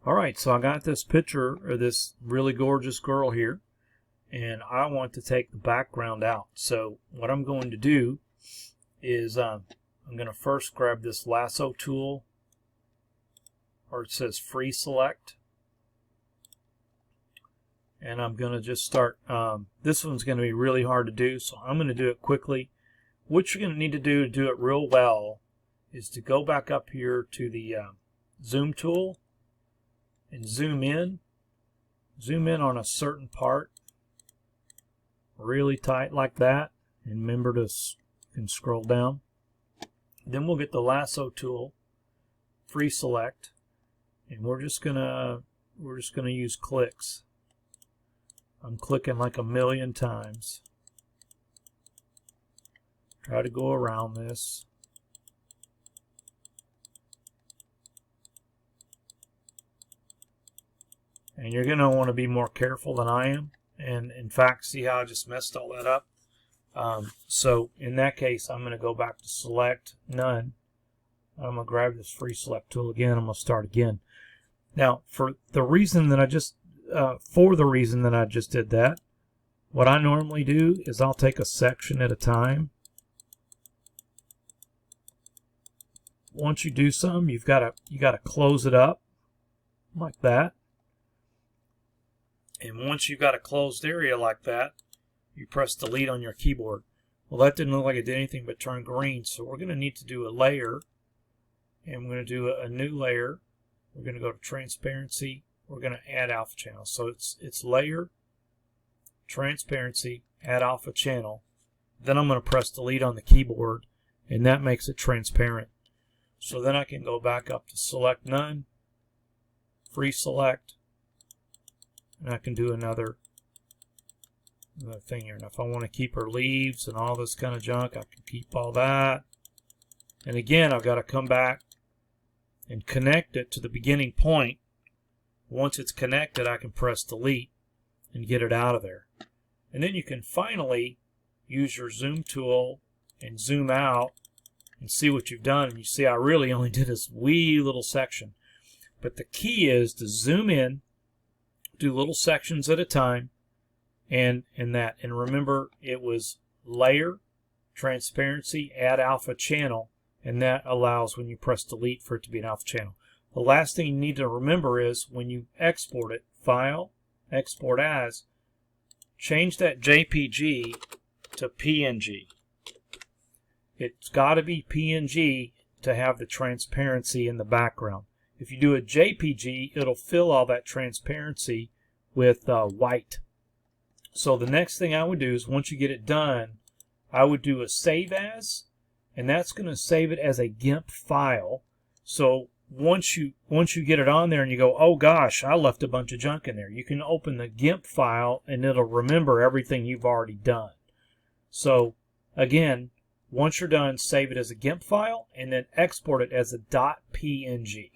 Alright, so I got this picture of this really gorgeous girl here, and I want to take the background out. So what I'm going to do is I'm going to first grab this lasso tool, or it says free select, and I'm going to just start. This one's going to be really hard to do, so I'm going to do it quickly. What you're going to need to do it real well is to go back up here to the zoom tool and zoom in on a certain part really tight like that, and remember to can scroll down. Then we'll get the lasso tool, free select, and we're just gonna use clicks. I'm clicking like 1,000,000 times. Try to go around this. And you're going to want to be more careful than I am. And in fact, see how I just messed all that up? So in that case, I'm going to go back to select, none. I'm going to grab this free select tool again. I'm going to start again. Now, for the reason that I just did that, what I normally do is I'll take a section at a time. Once you do some, you got to close it up like that. And once you've got a closed area like that, you press delete on your keyboard. Well, that didn't look like it did anything but turn green, so we're going to need to do a layer, and we're going to do a new layer. We're going to go to transparency. We're going to add alpha channel. So it's layer, transparency, add alpha channel. Then I'm going to press delete on the keyboard, and that makes it transparent. So then I can go back up to select none, free select, and I can do another thing here. And if I want to keep her leaves and all this kind of junk, I can keep all that. And again, I've got to come back and connect it to the beginning point. Once it's connected, I can press delete and get it out of there. And then you can finally use your zoom tool and zoom out and see what you've done. And you see I really only did this wee little section. But the key is to zoom in, do little sections at a time, and remember, it was layer, transparency, add alpha channel, and that allows when you press delete for it to be an alpha channel. The last thing you need to remember is when you export it, file, export as, change that JPG to PNG. It's got to be PNG to have the transparency in the background. If you do a JPG, it'll fill all that transparency with white. So the next thing I would do is once you get it done, I would do a save as, and that's going to save it as a GIMP file. So once you get it on there and you go, oh gosh, I left a bunch of junk in there, you can open the GIMP file and it'll remember everything you've already done. So again, once you're done, save it as a GIMP file and then export it as a .png.